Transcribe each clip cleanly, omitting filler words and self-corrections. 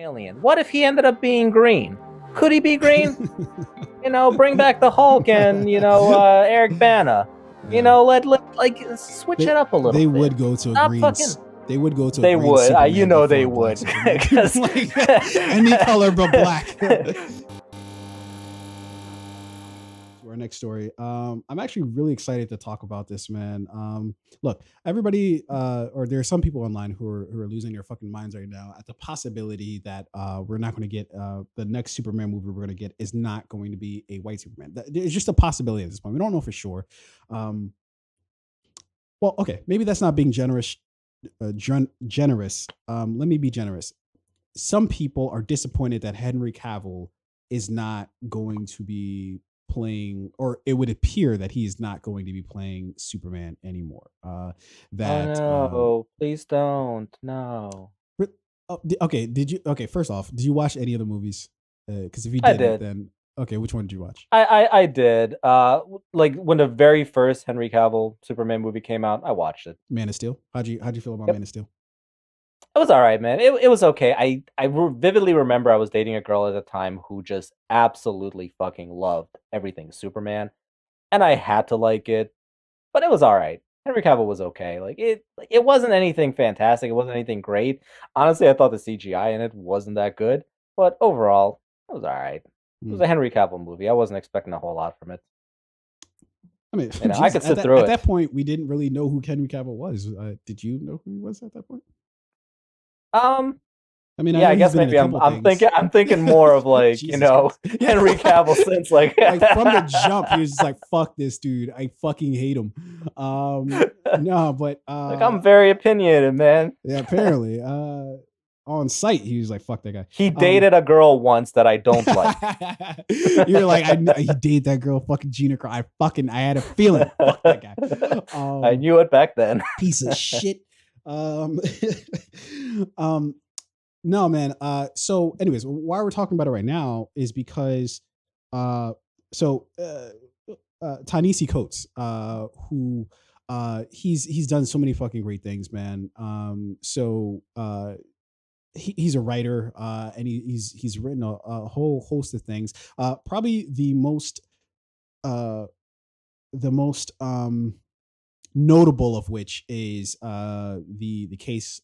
alien. What if he ended up being green? Could he be green? Bring back the Hulk and Eric Bana. Yeah. Let switch it up a little bit. They would go to a green. They would go to. They a green would. Superman They would. Because any color but black. Our next story. I'm actually really excited to talk about this, man. Look, everybody, or there are some people online who are losing their fucking minds right now at the possibility that we're not going to get the next Superman movie we're going to get is not going to be a white Superman. It's just a possibility at this point. We don't know for sure. Well, okay, maybe that's not being generous. Generous. Let me be generous. Some people are disappointed that Henry Cavill is not going to be playing, or it would appear that he is not going to be playing Superman anymore. Please don't. No. Okay. Okay. First off, did you watch any of the movies? Because if you didn't, then okay. Which one did you watch? I did. When the very first Henry Cavill Superman movie came out, I watched it. Man of Steel. How'd you feel about Man of Steel? It was all right, man. It was okay. I vividly remember I was dating a girl at the time who just absolutely fucking loved everything Superman, and I had to like it, but it was all right. Henry Cavill was okay. It wasn't anything fantastic. It wasn't anything great. Honestly, I thought the CGI in it wasn't that good, but overall, it was all right. It was a Henry Cavill movie. I wasn't expecting a whole lot from it. I mean, I could sit through it. At that point, we didn't really know who Henry Cavill was. Did you know who he was at that point? I mean, I guess maybe I'm thinking more of Henry Cavill since like from the jump he was just like, fuck this dude, I fucking hate him. No, but I'm very opinionated, man. Yeah, apparently. On site he was like, fuck that guy. He dated a girl once that I don't like. You're like, I know he dated that girl, fucking Gina Carano. I had a feeling. Fuck that guy. I knew it back then. Piece of shit. No, man. So anyways, why we're talking about it right now is because Ta-Nehisi Coates, who he's done so many fucking great things, man. He's a writer, and he's written a whole host of things. Probably the most notable of which is the case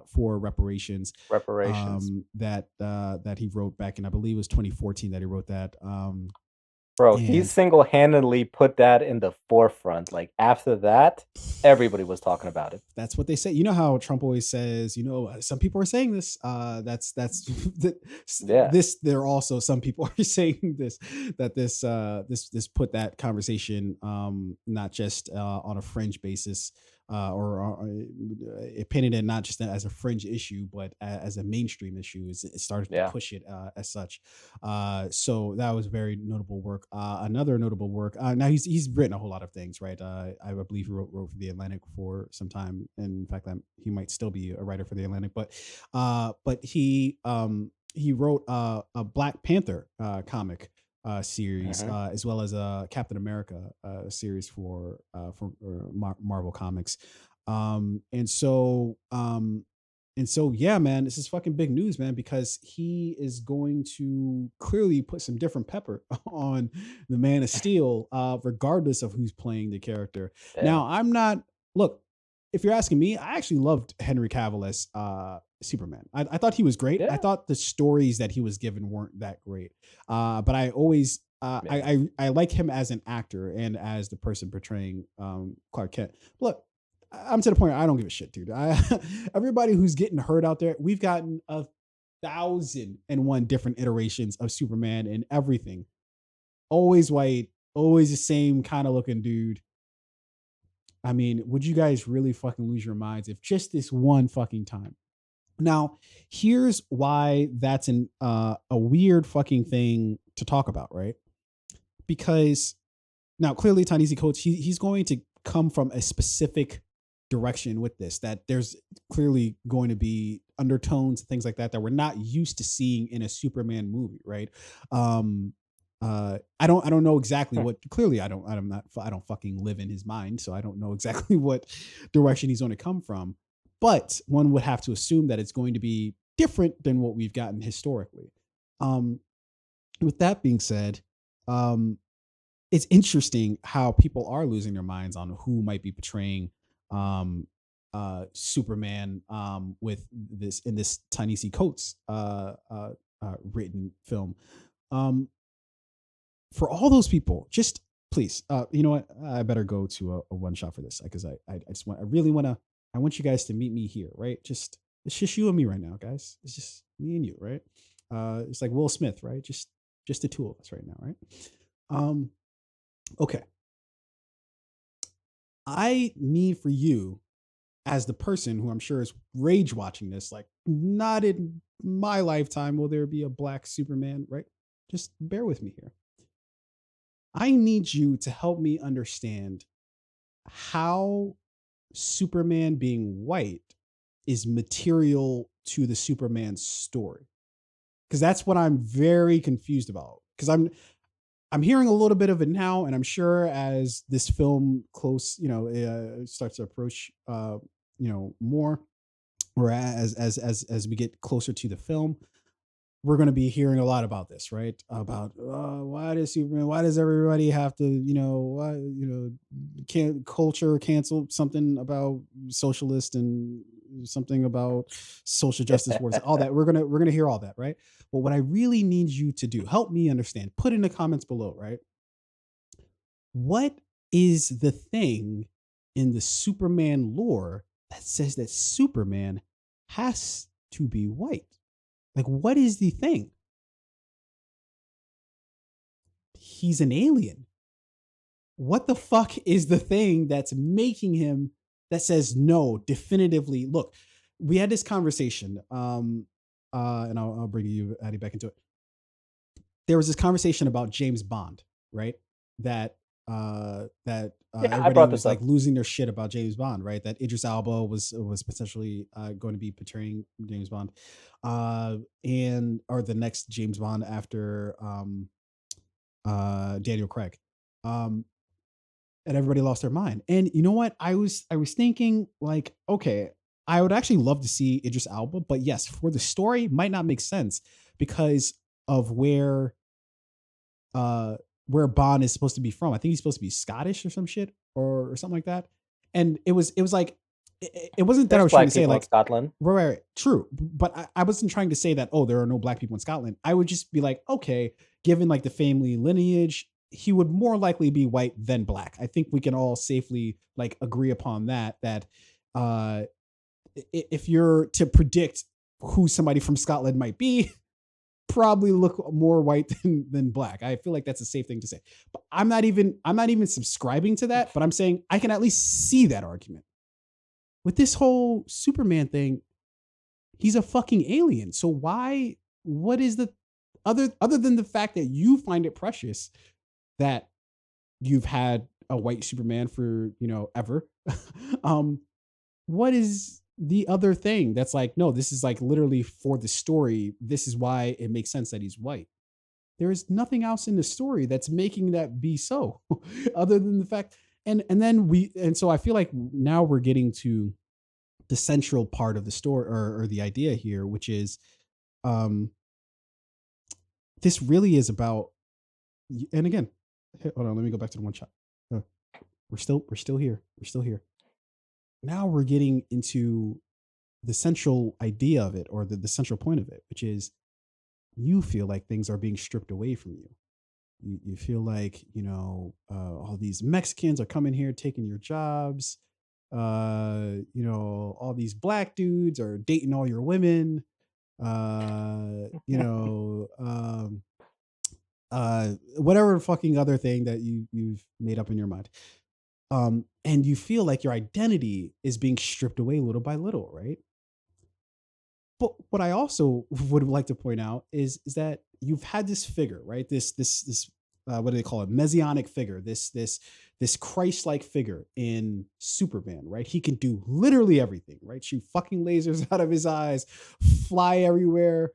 for reparations that he wrote back in, I believe it was 2014 that he wrote that. Bro, he single-handedly put that in the forefront. Like, after that, everybody was talking about it. That's what they say. You know how Trump always says, some people are saying this. There are also some people are saying this, that this put that conversation not just on a fringe basis, or it painted it not just as a fringe issue, but as a mainstream issue. It started to push it as such. So that was very notable work. Another notable work. Now he's written a whole lot of things, right? I believe he wrote for the Atlantic for some time, and in fact, he might still be a writer for the Atlantic. But he wrote a Black Panther comic series, as well as a Captain America series for Marvel Comics. And so yeah, man, this is fucking big news, man, because he is going to clearly put some different pepper on the Man of Steel, regardless of who's playing the character. Yeah. Now, look, if you're asking me, I actually loved Henry Cavill as Superman. I thought he was great. Yeah. I thought the stories that he was given weren't that great. But I always I like him as an actor and as the person portraying Clark Kent. Look, I'm to the point where I don't give a shit, dude. Everybody who's getting hurt out there, we've gotten 1,001 different iterations of Superman and everything. Always white, always the same kind of looking dude. I mean, would you guys really fucking lose your minds if just this one fucking time? Now, here's why that's a weird fucking thing to talk about, right? Because now clearly Ta-Nehisi Coates, he's going to come from a specific direction with this, that there's clearly going to be undertones, things like that we're not used to seeing in a Superman movie, right? I don't know exactly what. Clearly, I don't fucking live in his mind, so I don't know exactly what direction he's going to come from. But one would have to assume that it's going to be different than what we've gotten historically. Um, with that being said, um, it's interesting how people are losing their minds on who might be portraying um Superman with this in this Ta-Nehisi Coates written film. Um for all those people, just please, you know what? I better go to a one shot for this because I just want, I really want to, I want you guys to meet me here, right? Just, it's just you and me right now, guys. It's just me and you, right? It's like Will Smith, right? Just the two of us right now, right? Um, okay. I need for you, as the person who I'm sure is rage watching this, like, not in my lifetime will there be a black Superman, right? Just bear with me here. I need you to help me understand how Superman being white is material to the Superman story. Because that's what I'm very confused about. Because I'm hearing a little bit of it now, and I'm sure as this film starts to approach, more, or as we get closer to the film, we're going to be hearing a lot about this, right? About why does Superman? Why does everybody have to, why, can culture cancel something about socialist and something about social justice wars, all that. We're gonna hear all that, right? But what I really need you to do, help me understand. Put in the comments below, right? What is the thing in the Superman lore that says that Superman has to be white? Like, what is the thing? He's an alien. What the fuck is the thing that's making him, that says no, definitively? Look, we had this conversation, and I'll bring you, Addy, back into it. There was this conversation about James Bond, right? That Yeah, I everybody brought was this like up. losing their shit about James Bond, right? That Idris Elba was potentially going to be portraying James Bond, and or the next James Bond after Daniel Craig. Um, and everybody lost their mind. And you know what? I was thinking, like, okay, I would actually love to see Idris Elba, but yes, for the story, might not make sense because of uh where Bond is supposed to be from. I think he's supposed to be Scottish or some shit, or something like that. And it was like, it wasn't that I There's was trying to black say people in like, Scotland. right, true, but I wasn't trying to say that, oh, there are no black people in Scotland. I would just be like, okay, given like the family lineage, he would more likely be white than black. I think we can all safely like agree upon that. That uh, if you're to predict who somebody from Scotland might be, probably look more white than black. I feel like that's a safe thing to say. But I'm not even subscribing to that. But I'm saying I can at least see that argument with this whole Superman thing. He's a fucking alien. So why? What is the other than the fact that you find it precious that you've had a white Superman for ever? um, what is the other thing that's like, no, this is like literally for the story. This is why it makes sense that he's white. There is nothing else in the story that's making that be so, other than the fact. And so I feel like now we're getting to the central part of the story, or the idea here, which is um this really is about, and again, hold on, let me go back to the one shot. Uh, we're still here. We're still here. Now we're getting into the central idea of it, or the central point of it, which is you feel like things are being stripped away from you. You feel like, all these Mexicans are coming here taking your jobs. All these black dudes are dating all your women. Whatever fucking other thing that you've made up in your mind. And you feel like your identity is being stripped away little by little, right? But what I also would like to point out is that you've had this figure, right? This what do they call it? Messianic figure. This Christ-like figure in Superman, right? He can do literally everything, right? Shoot fucking lasers out of his eyes, fly everywhere,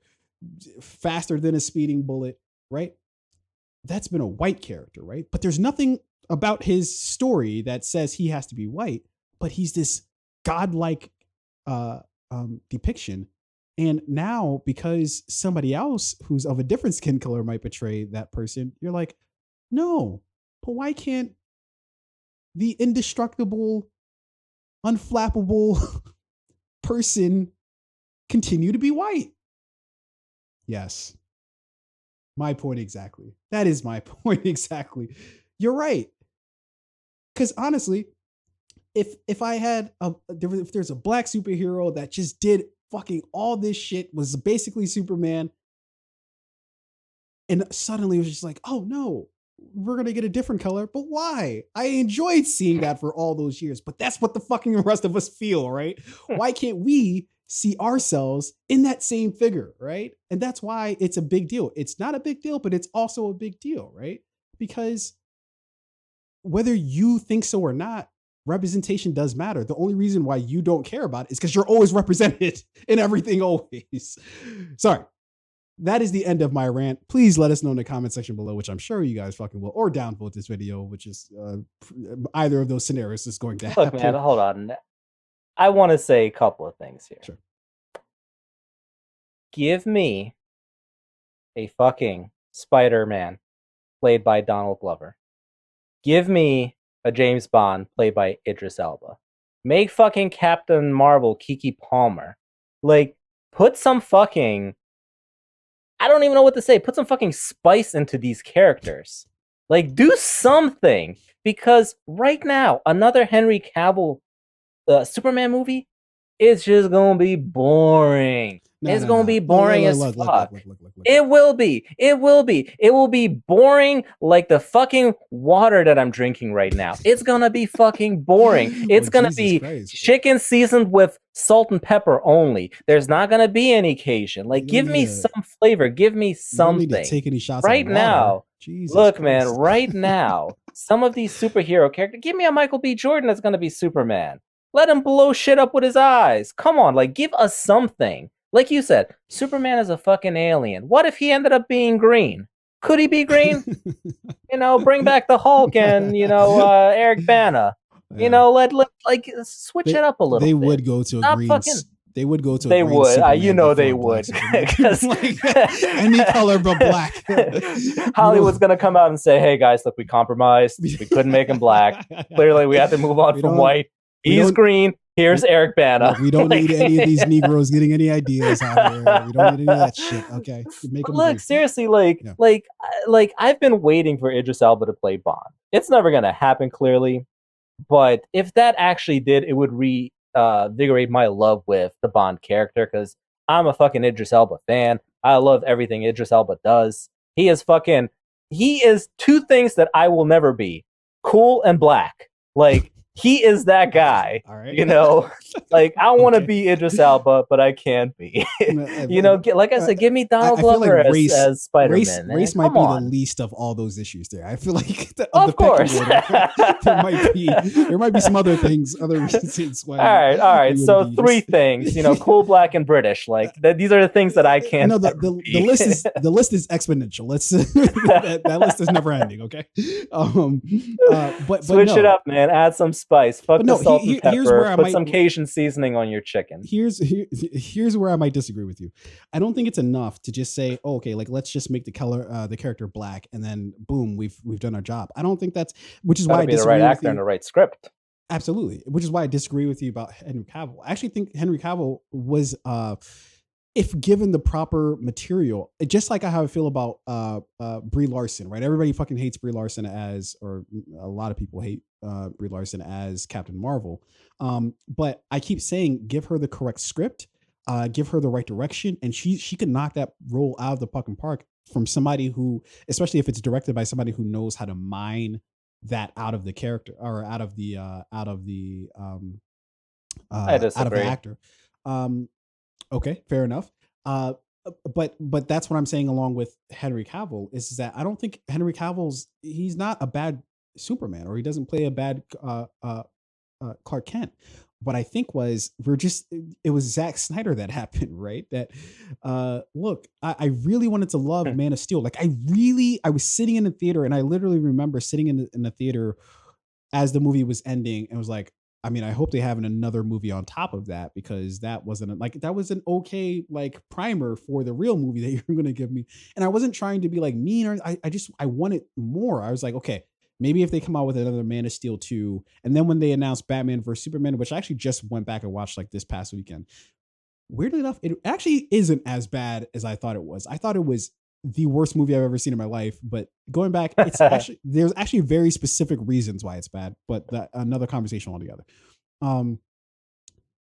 faster than a speeding bullet, right? That's been a white character, right? But there's nothing about his story that says he has to be white, but he's this godlike uh depiction And now, because somebody else who's of a different skin color might betray that person, you're like, no, but why can't the indestructible, unflappable person continue to be white? Yes. My point exactly. That is my point exactly. You're right. Because honestly, if I had if there's a black superhero that just did fucking all this shit, was basically Superman, and suddenly it was just like, oh no, we're gonna get a different color. But why? I enjoyed seeing that for all those years. But that's what the fucking rest of us feel, right? Why can't we see ourselves in that same figure, right? And that's why it's a big deal. It's not a big deal, but it's also a big deal, right? Because whether you think so or not, representation does matter. The only reason why you don't care about it is because you're always represented in everything, always. Sorry. That is the end of my rant. Please let us know in the comment section below, which I'm sure you guys fucking will, or downvote this video, which is either of those scenarios is going to happen. Look, man, hold on. I want to say a couple of things here. Sure. Give me a fucking Spider-Man played by Donald Glover. Give me a James Bond played by Idris Elba. Make fucking Captain Marvel Kiki Palmer. Like, put some fucking... I don't even know what to say. Put some fucking spice into these characters. Like, do something. Because right now, another Henry Cavill Superman movie is just going to be boring. It's going to be boring as fuck. It will be. It will be. It will be boring like the fucking water that I'm drinking right now. It's going to be fucking boring. It's going to be chicken seasoned with salt and pepper only. There's not going to be any Cajun. Like, give me some flavor. Give me something. You don't need to take any shots right now. Look, man, right now, some of these superhero characters, give me a Michael B. Jordan that's going to be Superman. Let him blow shit up with his eyes. Come on, like, give us something. Like you said, Superman is a fucking alien. What if he ended up being green? Could he be green? Bring back the Hulk and, Eric Bana. Yeah. Let switch it up a little bit. They would go to a green. They would go to. They would. They would. Any color but black. Hollywood's gonna come out and say, "Hey guys, look, we compromised. We couldn't make him black. Clearly, we had to move on from white. He's green. Here's Eric Bana." We don't need any of these Negroes getting any ideas out here. We don't need any of that shit. Okay, look, seriously, I've been waiting for Idris Elba to play Bond. It's never gonna happen, clearly, but if that actually did, it would reinvigorate my love with the Bond character, because I'm a fucking Idris Elba fan. I love everything Idris Elba does. He is two things that I will never be: cool and black. Like, he is that guy. All right. I want to be Idris Elba, but I can't be. Like I said, give me Donald Glover as Spider-Man. Race might be the least of all those issues there. I feel like of course. there might be some other things, other reasons why. All right. So three things, cool, black, and British. Like, these are the things that I can't. No, the list is exponential. Let's that list is never ending. Okay. But switch it up, man. Add some spice. Fuck the salt and pepper. Put some Cajun seasoning on your chicken. Here's where I might disagree with you. I don't think it's enough to just say, oh, okay, like, let's just make the character black, and then boom, we've done our job. I don't think which is why I disagree the right actor and the right script. Absolutely, which is why I disagree with you about Henry Cavill. I actually think Henry Cavill was, if given the proper material, just like how I feel about Brie Larson, right? Everybody fucking hates Brie Larson or a lot of people hate Brie Larson as Captain Marvel. But I keep saying, give her the correct script, give her the right direction, and she could knock that role out of the fucking park from somebody who, especially if it's directed by somebody who knows how to mine that out of the character, or out of the actor. Okay, fair enough. But that's what I'm saying along with Henry Cavill, is that I don't think Henry he's not a bad Superman, or he doesn't play a bad Clark Kent. What I think it was Zack Snyder that happened, right? That look, I really wanted to love Man of Steel. Like, I was sitting in the theater, and I literally remember sitting in the theater as the movie was ending, and was like, I mean, I hope they have another movie on top of that, because that wasn't like, that was an okay like primer for the real movie that you're going to give me. And I wasn't trying to be like mean, or I just I wanted more. I was like, okay, maybe if they come out with another Man of Steel 2, and then when they announced Batman versus Superman, which I actually just went back and watched like this past weekend, weirdly enough, it actually isn't as bad as I thought it was. I thought it was the worst movie I've ever seen in my life. But going back, it's actually, there's actually very specific reasons why it's bad. But that another conversation altogether. Um,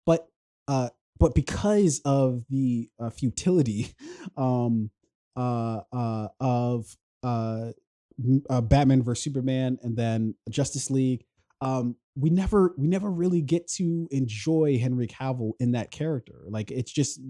but uh, but because of the futility um, of Batman versus Superman, and then Justice League, we never really get to enjoy Henry Cavill in that character. Like, it's just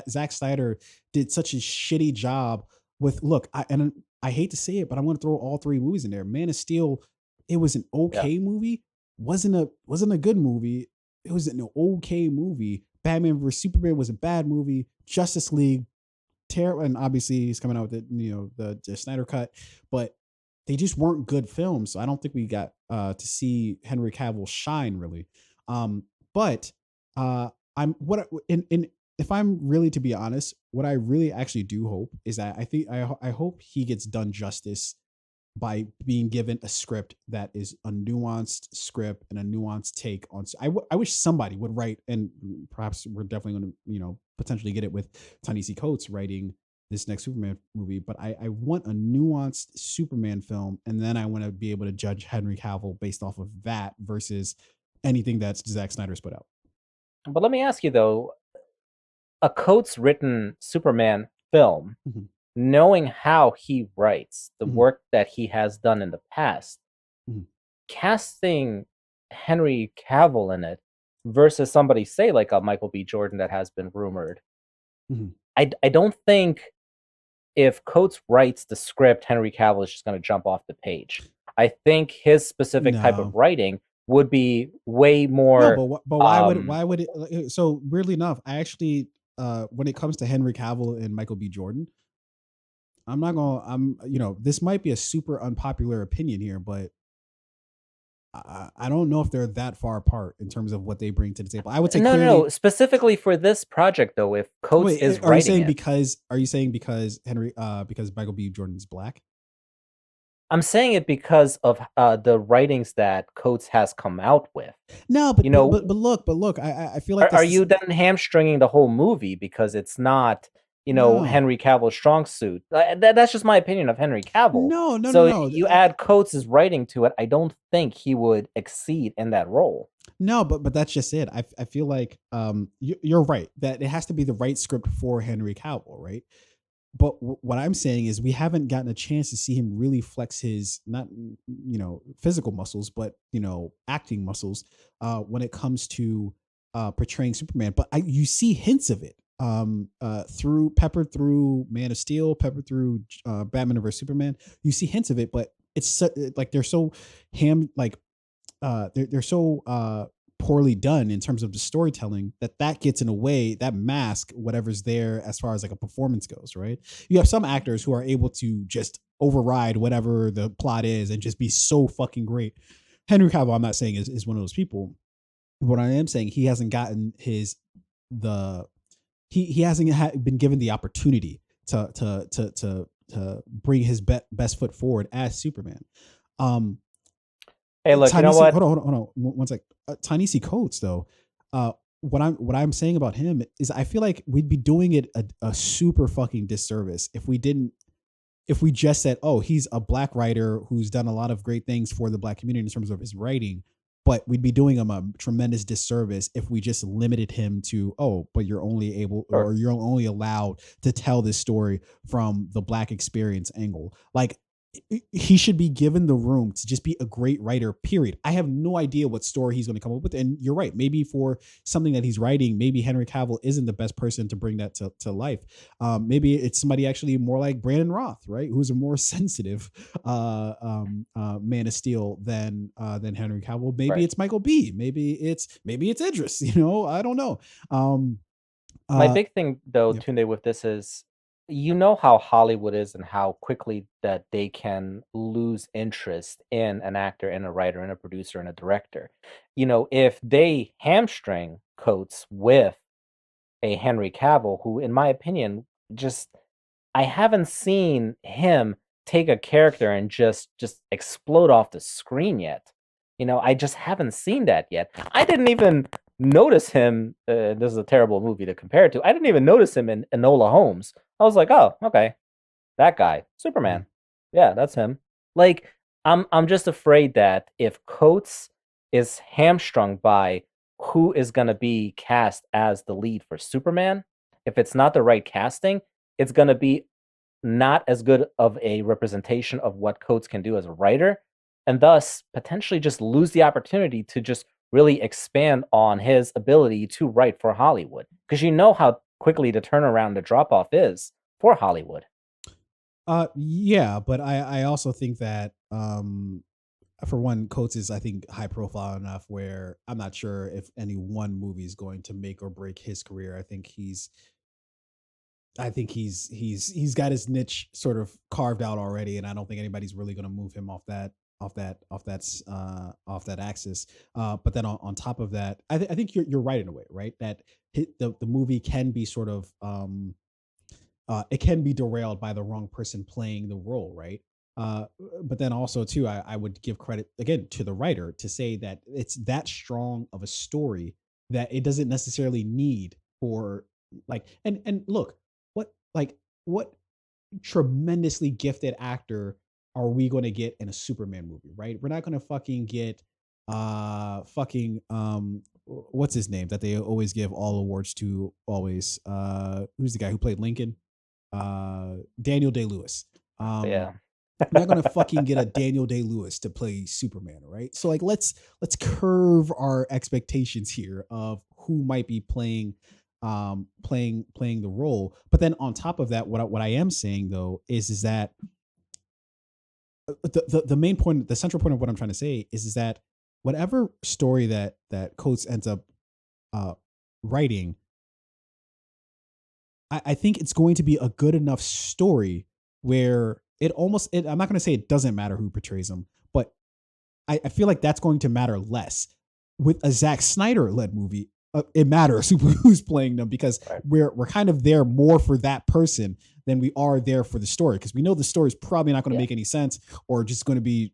Zack Snyder did such a shitty job with, look, and I hate to say it, but I'm going to throw all three movies in there. Man of Steel, it was an Yeah. okay movie, wasn't a good movie. It was an okay movie. Batman vs Superman was a bad movie. Justice League, terrible, and obviously he's coming out with the Snyder cut, but they just weren't good films. So I don't think we got to see Henry Cavill shine really. But I'm what in if I'm really to be honest, what I really actually do hope is that I hope he gets done justice by being given a script that is a nuanced script and a nuanced take on. I wish somebody would write, and perhaps we're definitely going to potentially get it with Ta-Nehisi Coates writing this next Superman movie. But I want a nuanced Superman film, and then I want to be able to judge Henry Cavill based off of that versus anything that Zack Snyder's put out. But let me ask you though, a Coates written Superman film, Mm-hmm. knowing how he writes, the Mm-hmm. work that he has done in the past, Mm-hmm. casting Henry Cavill in it versus somebody, say, like a Michael B. Jordan that has been rumored. Mm-hmm. I don't think if Coates writes the script, Henry Cavill is just going to jump off the page. I think his specific type of No. writing would be way No, more. but why would it? So weirdly enough, I actually, when it comes to Henry Cavill and Michael B. Jordan, I'm not gonna. This might be a super unpopular opinion here, but I don't know if they're that far apart in terms of what they bring to the table. I would say No, no, clearly. no. Specifically for this project, though, if Coates Wait, is are you writing saying it, because? Are you saying because because Michael B. Jordan's black? I'm saying it because of the writings that Coates has come out with. No, You know, but look, I feel like are this is you then hamstringing the whole movie because it's not, no, Henry Cavill's strong suit? That's just my opinion of Henry Cavill. So no. you add Coates' writing to it, I don't think he would exceed in that role. No, but that's just it. I feel like you're right that it has to be the right script for Henry Cavill, right? But what I'm saying is we haven't gotten a chance to see him really flex his not physical muscles, but acting muscles when it comes to portraying Superman. But you see hints of it through peppered through Man of Steel, peppered through Batman vs Superman. You see hints of it, but it's like they're so ham like they're so poorly done in terms of the storytelling that gets in a way that mask whatever's there as far as like a performance goes, right? You have some actors who are able to just override whatever the plot is and just be so fucking great. Henry Cavill, I'm not saying is one of those people. What I am saying, he hasn't gotten the he hasn't been given the opportunity to bring his best foot forward as Superman. um Hey, look, you know Ta-Nehisi, what? hold on, one sec. Ta-Nehisi Coates, though, what I'm saying about him is I feel like we'd be doing it a super fucking disservice if we didn't if we just said, oh, he's a black writer who's done a lot of great things for the black community in terms of his writing, but we'd be doing him a tremendous disservice if we just limited him to, oh, but you're only able Sure. or you're only allowed to tell this story from the black experience angle. Like, he should be given the room to just be a great writer, period. I have no idea what story he's going to come up with. And you're right. Maybe for something that he's writing, maybe Henry Cavill isn't the best person to bring that to life. Maybe it's somebody actually more like Brandon Roth, right? Who's a more sensitive Man of Steel than Henry Cavill. Maybe Right. it's Michael B. Maybe it's Idris. I don't know. My Uh, big thing, though, yeah. Tunde, with this is you know how Hollywood is and how quickly that they can lose interest in an actor and a writer and a producer and a director. If they hamstring Coates with a Henry Cavill, who, in my opinion, just I haven't seen him take a character and just explode off the screen yet. I just haven't seen that yet. I didn't even notice him. This is a terrible movie to compare it to. I didn't even notice him in Enola Holmes. I was like, oh, okay, that guy, Mm. Superman. Yeah, that's him. Like, I'm just afraid that if Coates is hamstrung by who is gonna be cast as the lead for Superman, if it's not the right casting, it's gonna be not as good of a representation of what Coates can do as a writer, and thus potentially just lose the opportunity to just really expand on his ability to write for Hollywood. Because you know how quickly the turnaround, the drop off is for Hollywood. Yeah, but I also think that for one, Coates is, I think, high profile enough where I'm not sure if any one movie is going to make or break his career. I think he's got his niche sort of carved out already, and I don't think anybody's really going to move him off that axis. But then on top of that, I think you're right in a way, right? That the movie can be sort of it can be derailed by the wrong person playing the role, right? Uh, but then also too, I would give credit again to the writer to say that it's that strong of a story that it doesn't necessarily need for like and look like what tremendously gifted actor are we going to get in a Superman movie, right? We're not going to fucking get fucking what's his name that they always give all awards to always who's the guy who played Lincoln, Daniel Day-Lewis. um Yeah. we're not gonna fucking get a Daniel Day-Lewis to play Superman, right? So like let's curve our expectations here of who might be playing the role. But then on top of that, what I am saying though is that the main point, the central point of what I'm trying to say is that whatever story that Coates ends up uh writing, I think it's going to be a good enough story where I'm not going to say it doesn't matter who portrays him, but I feel like that's going to matter less. With a Zack Snyder led movie, it matters who's playing them because Right. we're kind of there more for that person than we are there for the story because we know the story is probably not going to Yeah. make any sense or just going to be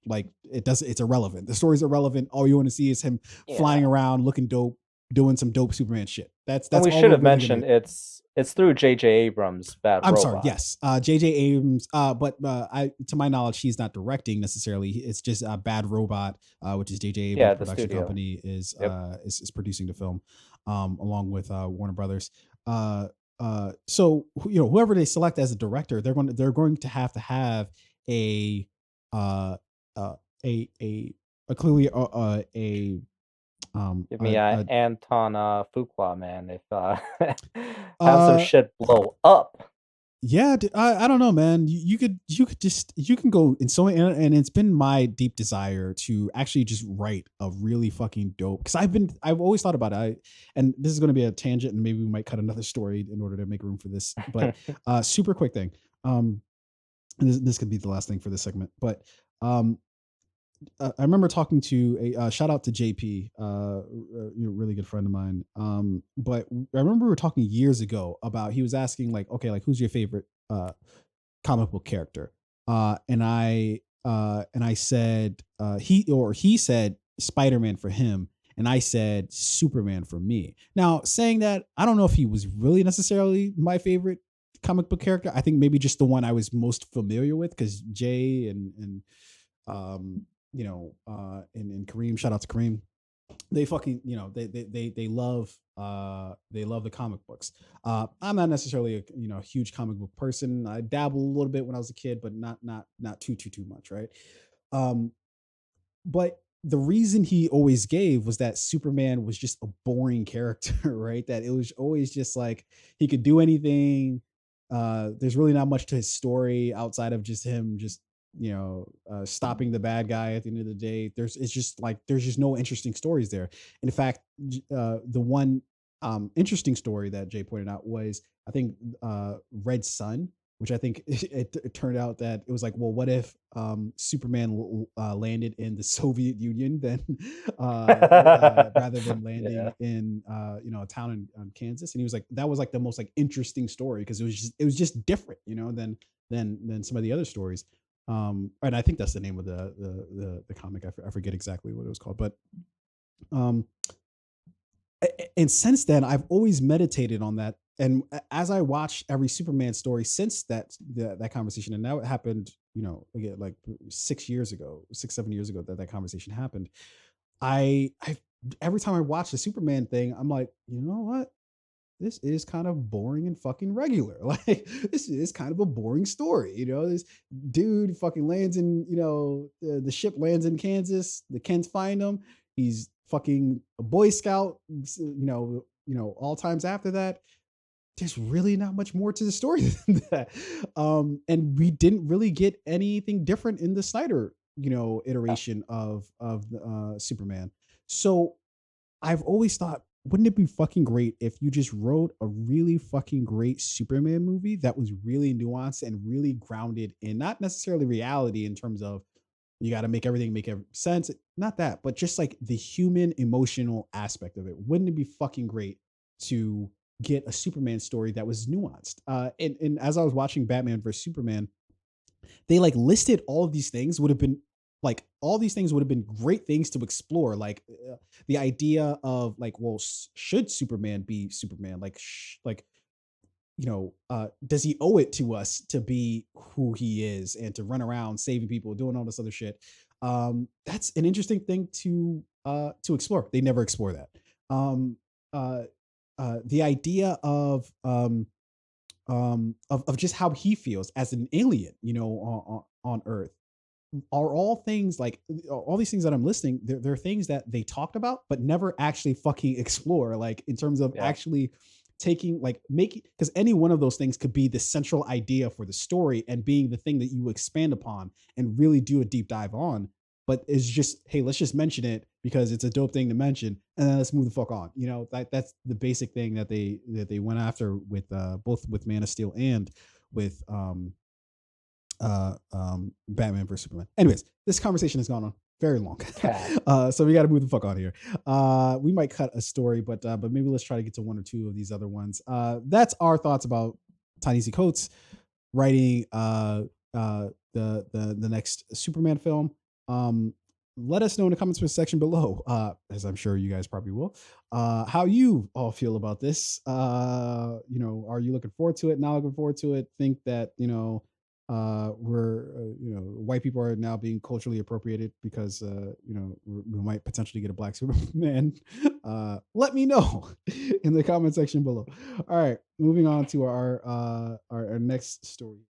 like it's irrelevant. The story's irrelevant. All you want to see is him flying Yeah. around, looking dope, doing some dope Superman shit. And That's we all should we're have really gonna mentioned get. it's through J.J. Abrams' Bad I'm sorry. Robot. Yes, J.J. Abrams. But I, to my knowledge, he's not directing necessarily. It's just Bad Robot, which is J.J. Abrams' Yeah, the production studio. company, Yep. is producing the film, along with Warner Brothers. So whoever they select as a director, they're going to have a uh, uh a clearly Give me Anton Fuqua, man. If have some uh shit blow up. Yeah, I don't know, man. You can go in so and it's been my deep desire to actually just write a really fucking dope because I've always thought about it. And this is going to be a tangent, and maybe we might cut another story in order to make room for this. But super quick thing. And this could be the last thing for this segment, but um, I remember talking to a shout out to JP, really good friend of mine. But I remember we were talking years ago about he was asking like, okay, like who's your favorite comic book character? And I said he said Spider-Man for him, and I said Superman for me. Now, saying that, I don't know if he was really necessarily my favorite comic book character. I think maybe just the one I was most familiar with because Jay and um and Kareem, shout out to Kareem, they fucking they love the comic books. I'm not necessarily a huge comic book person. I dabble a little bit when I was a kid, but not too much, right? um but the reason he always gave was that Superman was just a boring character, right? That it was always just like he could do anything. There's really not much to his story outside of just him just stopping the bad guy at the end of the day. It's just like there's just no interesting stories there. In fact, the one interesting story that Jay pointed out was I think Red Sun, which I think it turned out that it was like, well, what if Superman landed in the Soviet Union then, rather than Yeah. landing in a town in Kansas? And he was like, that was like the most like interesting story because it was just different, than some of the other stories. And I think that's the name of the comic. I forget exactly what it was called, but um, and since then I've always meditated on that. And as I watch every Superman story since that conversation, and now it happened, again, like 6 years ago, 6 7 years ago, that conversation happened. I every time I watch the Superman thing, I'm like, you know what? This is kind of boring and fucking regular. Like, this is kind of a boring story. This dude fucking lands in, the ship lands in Kansas. The Kents find him. He's fucking a Boy Scout. All times after that, there's really not much more to the story than that. And we didn't really get anything different in the Snyder, iteration of Superman. So I've always thought, wouldn't it be fucking great if you just wrote a really fucking great Superman movie that was really nuanced and really grounded in not necessarily reality in terms of you got to make everything make sense, not that, but just like the human emotional aspect of it. Wouldn't it be fucking great to get a Superman story that was nuanced? And as I was watching Batman versus Superman, they like listed all of these things would have been like all these things would have been great things to explore, like the idea of like, well, should Superman be Superman, like does he owe it to us to be who he is and to run around saving people, doing all this other shit? That's an interesting thing to explore. They never explore that. um uh the idea of just how he feels as an alien, on Earth, are all things like all these things that I'm listening. They're things that they talked about, but never actually fucking explore. Like in terms of Yeah. actually taking, like making, because any one of those things could be the central idea for the story and being the thing that you expand upon and really do a deep dive on. But it's just, hey, let's just mention it because it's a dope thing to mention, and then let's move the fuck on. That's the basic thing that they went after with both with Man of Steel and with Batman versus Superman. Anyways, this conversation has gone on very long, so we got to move the fuck on here. We might cut a story, but maybe let's try to get to one or two of these other ones. That's our thoughts about Ta-Nehisi Coates writing the next Superman film. Um, Let us know in the comments section below, as I'm sure you guys probably will, how you all feel about this. Are you looking forward to it? Not looking forward to it? Think that we're white people are now being culturally appropriated because we might potentially get a black Superman? Let me know in the comment section below. All right, moving on to our next story.